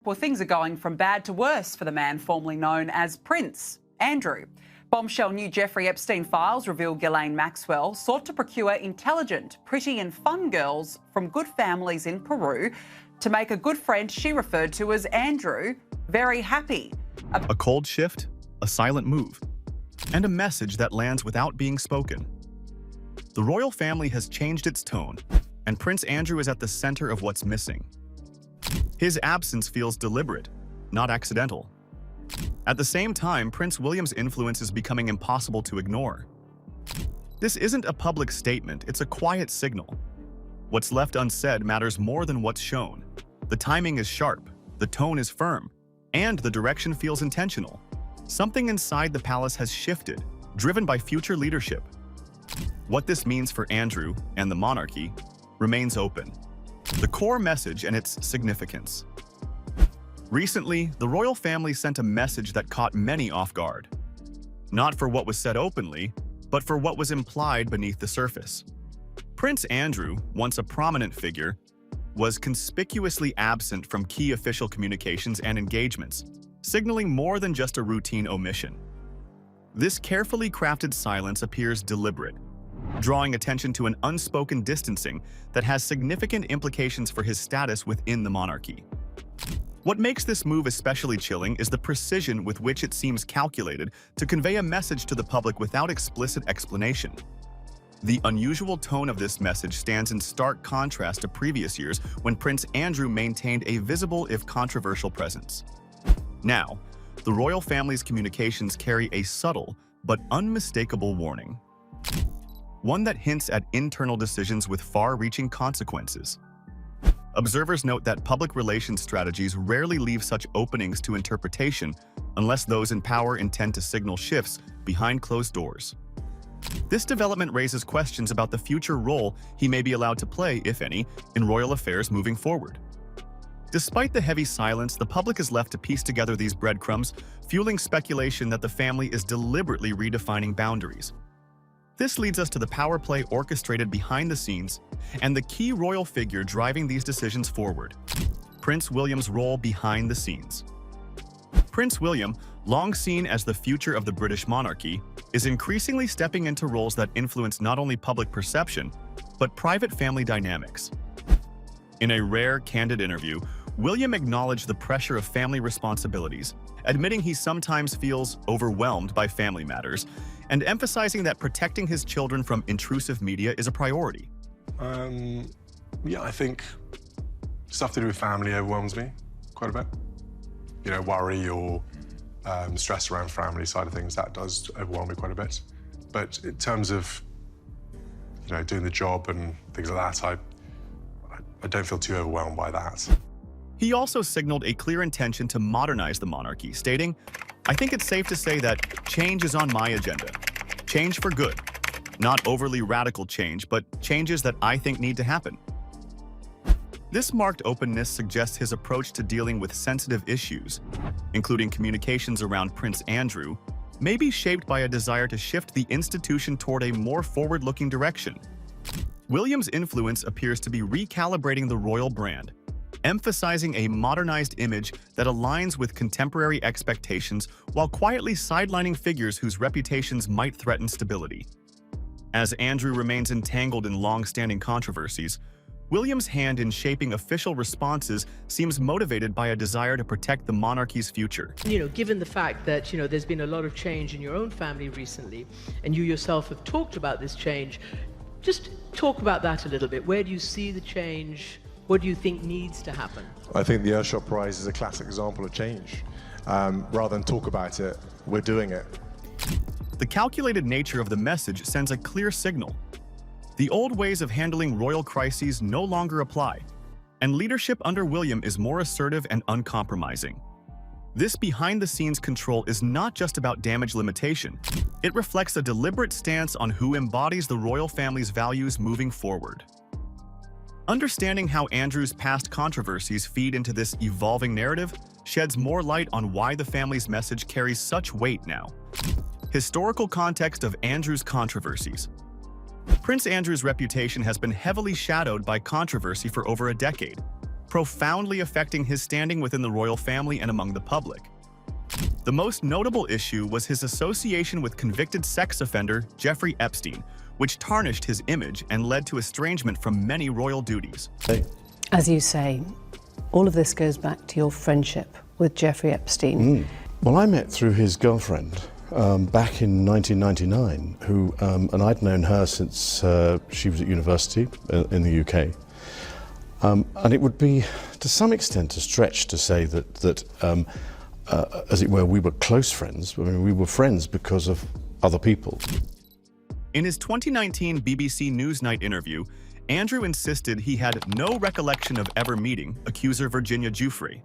Well, things are going from bad to worse for the man formerly known as Prince Andrew. Bombshell new Jeffrey Epstein files reveal Ghislaine Maxwell sought to procure intelligent, pretty and fun girls from good families in Peru to make a good friend she referred to as Andrew very happy. A cold shift, a silent move, and a message that lands without being spoken. The royal family has changed its tone, and Prince Andrew is at the center of what's missing. His absence feels deliberate, not accidental. At the same time, Prince William's influence is becoming impossible to ignore. This isn't a public statement, it's a quiet signal. What's left unsaid matters more than what's shown. The timing is sharp, the tone is firm, and the direction feels intentional. Something inside the palace has shifted, driven by future leadership. What this means for Andrew and the monarchy remains open. The core message and its significance. Recently, the royal family sent a message that caught many off guard. Not for what was said openly, but for what was implied beneath the surface. Prince Andrew, once a prominent figure, was conspicuously absent from key official communications and engagements, signaling more than just a routine omission. This carefully crafted silence appears deliberate, drawing attention to an unspoken distancing that has significant implications for his status within the monarchy. What makes this move especially chilling is the precision with which it seems calculated to convey a message to the public without explicit explanation. The unusual tone of this message stands in stark contrast to previous years when Prince Andrew maintained a visible if controversial presence. Now, the royal family's communications carry a subtle but unmistakable warning. One that hints at internal decisions with far-reaching consequences. Observers note that public relations strategies rarely leave such openings to interpretation unless those in power intend to signal shifts behind closed doors. This development raises questions about the future role he may be allowed to play, if any, in royal affairs moving forward. Despite the heavy silence, the public is left to piece together these breadcrumbs, fueling speculation that the family is deliberately redefining boundaries. This leads us to the power play orchestrated behind the scenes and the key royal figure driving these decisions forward: Prince William's role behind the scenes. Prince William, long seen as the future of the British monarchy, is increasingly stepping into roles that influence not only public perception, but private family dynamics. In a rare, candid interview, William acknowledged the pressure of family responsibilities, admitting he sometimes feels overwhelmed by family matters, and emphasizing that protecting his children from intrusive media is a priority. Yeah, I think stuff to do with family overwhelms me quite a bit. You know, worry or stress around family side of things, that does overwhelm me quite a bit. But in terms of, you know, doing the job and things like that, I don't feel too overwhelmed by that. He also signaled a clear intention to modernize the monarchy, stating, "I think it's safe to say that change is on my agenda. Change for good. Not overly radical change, but changes that I think need to happen." This marked openness suggests his approach to dealing with sensitive issues, including communications around Prince Andrew, may be shaped by a desire to shift the institution toward a more forward-looking direction. William's influence appears to be recalibrating the royal brand, emphasizing a modernized image that aligns with contemporary expectations while quietly sidelining figures whose reputations might threaten stability. As Andrew remains entangled in long-standing controversies, William's hand in shaping official responses seems motivated by a desire to protect the monarchy's future. You know, given the fact that, there's been a lot of change in your own family recently, and you yourself have talked about this change, just talk about that a little bit. Where do you see the change? What do you think needs to happen? I think the Earthshot Prize is a classic example of change. Rather than talk about it, we're doing it. The calculated nature of the message sends a clear signal. The old ways of handling royal crises no longer apply, and leadership under William is more assertive and uncompromising. This behind-the-scenes control is not just about damage limitation. It reflects a deliberate stance on who embodies the royal family's values moving forward. Understanding how Andrew's past controversies feed into this evolving narrative sheds more light on why the family's message carries such weight now. Historical context of Andrew's controversies. Prince Andrew's reputation has been heavily shadowed by controversy for over a decade. profoundly affecting his standing within the royal family and among the public. The most notable issue was his association with convicted sex offender Jeffrey Epstein, which tarnished his image and led to estrangement from many royal duties. As you say, all of this goes back to your friendship with Jeffrey Epstein. Well, I met through his girlfriend back in 1999, and I'd known her since she was at university in the UK. And it would be, to some extent, a stretch to say that as it were, we were close friends. I mean, we were friends because of other people. In his 2019 BBC Newsnight interview, Andrew insisted he had no recollection of ever meeting accuser Virginia Giuffre,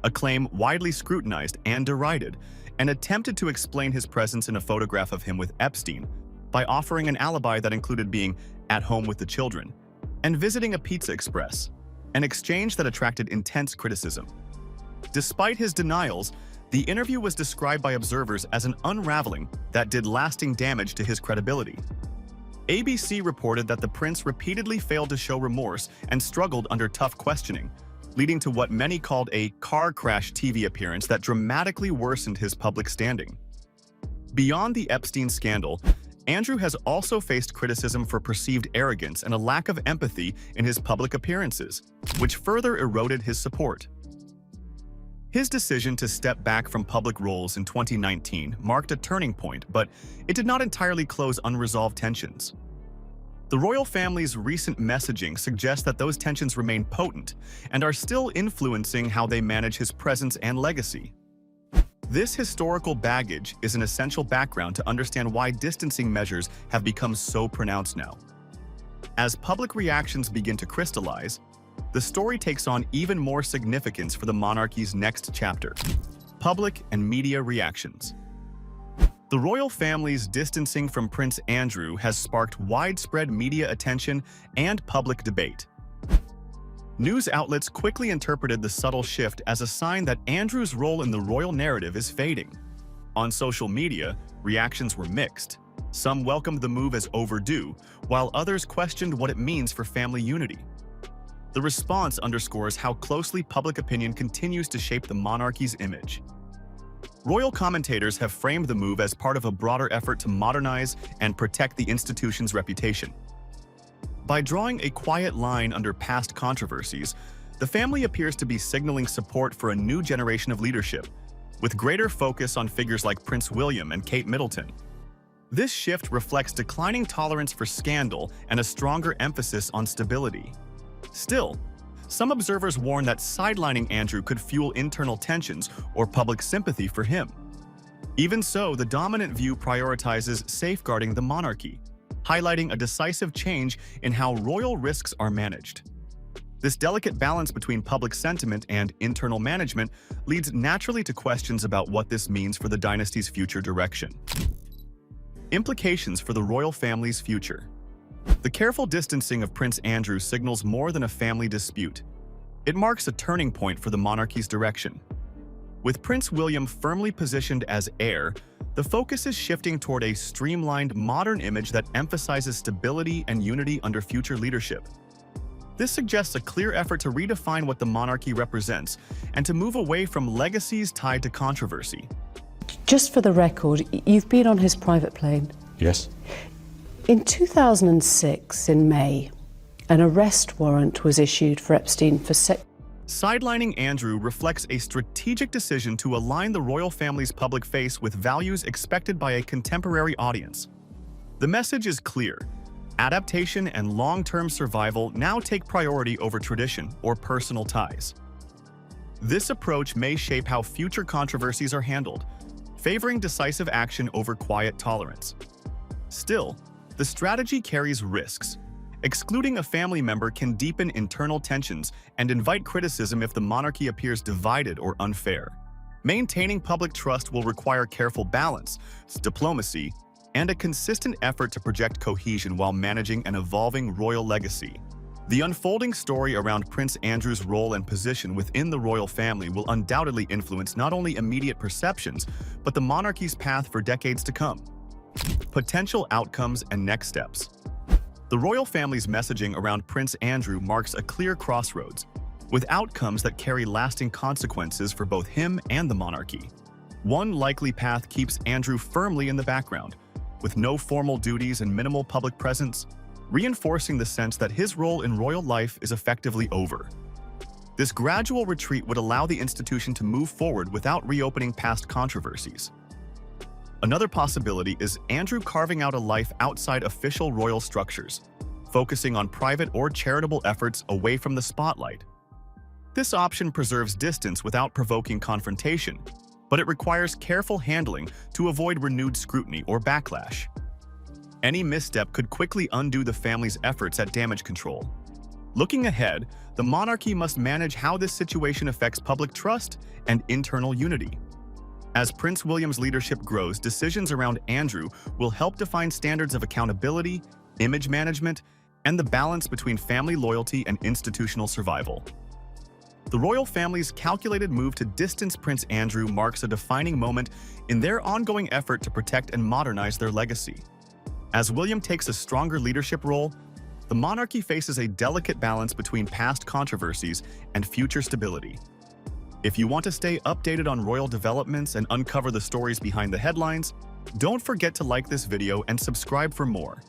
a claim widely scrutinized and derided, and attempted to explain his presence in a photograph of him with Epstein by offering an alibi that included being at home with the children and visiting a Pizza Express, an exchange that attracted intense criticism. Despite his denials, the interview was described by observers as an unraveling that did lasting damage to his credibility. ABC reported that the prince repeatedly failed to show remorse and struggled under tough questioning, leading to what many called a car crash TV appearance that dramatically worsened his public standing. Beyond the Epstein scandal, Andrew has also faced criticism for perceived arrogance and a lack of empathy in his public appearances, which further eroded his support. His decision to step back from public roles in 2019 marked a turning point, but it did not entirely close unresolved tensions. The royal family's recent messaging suggests that those tensions remain potent and are still influencing how they manage his presence and legacy. This historical baggage is an essential background to understand why distancing measures have become so pronounced now. As public reactions begin to crystallize, the story takes on even more significance for the monarchy's next chapter: public and media reactions. The royal family's distancing from Prince Andrew has sparked widespread media attention and public debate. News outlets quickly interpreted the subtle shift as a sign that Andrew's role in the royal narrative is fading. On social media, reactions were mixed. Some welcomed the move as overdue, while others questioned what it means for family unity. The response underscores how closely public opinion continues to shape the monarchy's image. Royal commentators have framed the move as part of a broader effort to modernize and protect the institution's reputation. By drawing a quiet line under past controversies, the family appears to be signaling support for a new generation of leadership, with greater focus on figures like Prince William and Kate Middleton. This shift reflects declining tolerance for scandal and a stronger emphasis on stability. Still, some observers warn that sidelining Andrew could fuel internal tensions or public sympathy for him. Even so, the dominant view prioritizes safeguarding the monarchy, highlighting a decisive change in how royal risks are managed. This delicate balance between public sentiment and internal management leads naturally to questions about what this means for the dynasty's future direction. Implications for the royal family's future. The careful distancing of Prince Andrew signals more than a family dispute. It marks a turning point for the monarchy's direction. With Prince William firmly positioned as heir, the focus is shifting toward a streamlined, modern image that emphasizes stability and unity under future leadership. This suggests a clear effort to redefine what the monarchy represents and to move away from legacies tied to controversy. Just for the record, you've been on his private plane. Yes. In 2006, in May, an arrest warrant was issued for Epstein for Sidelining Andrew reflects a strategic decision to align the royal family's public face with values expected by a contemporary audience. The message is clear: adaptation and long-term survival now take priority over tradition or personal ties. This approach may shape how future controversies are handled, favoring decisive action over quiet tolerance. Still, the strategy carries risks. Excluding a family member can deepen internal tensions and invite criticism if the monarchy appears divided or unfair. Maintaining public trust will require careful balance, diplomacy, and a consistent effort to project cohesion while managing an evolving royal legacy. The unfolding story around Prince Andrew's role and position within the royal family will undoubtedly influence not only immediate perceptions, but the monarchy's path for decades to come. Potential outcomes and next steps. The royal family's messaging around Prince Andrew marks a clear crossroads. with outcomes that carry lasting consequences for both him and the monarchy. One likely path keeps Andrew firmly in the background, with no formal duties and minimal public presence, reinforcing the sense that his role in royal life is effectively over. This gradual retreat would allow the institution to move forward without reopening past controversies. Another possibility is Andrew carving out a life outside official royal structures, focusing on private or charitable efforts away from the spotlight. This option preserves distance without provoking confrontation, but it requires careful handling to avoid renewed scrutiny or backlash. Any misstep could quickly undo the family's efforts at damage control. Looking ahead, the monarchy must manage how this situation affects public trust and internal unity. As Prince William's leadership grows, decisions around Andrew will help define standards of accountability, image management, and the balance between family loyalty and institutional survival. The royal family's calculated move to distance Prince Andrew marks a defining moment in their ongoing effort to protect and modernize their legacy. As William takes a stronger leadership role, the monarchy faces a delicate balance between past controversies and future stability. If you want to stay updated on royal developments and uncover the stories behind the headlines, don't forget to like this video and subscribe for more.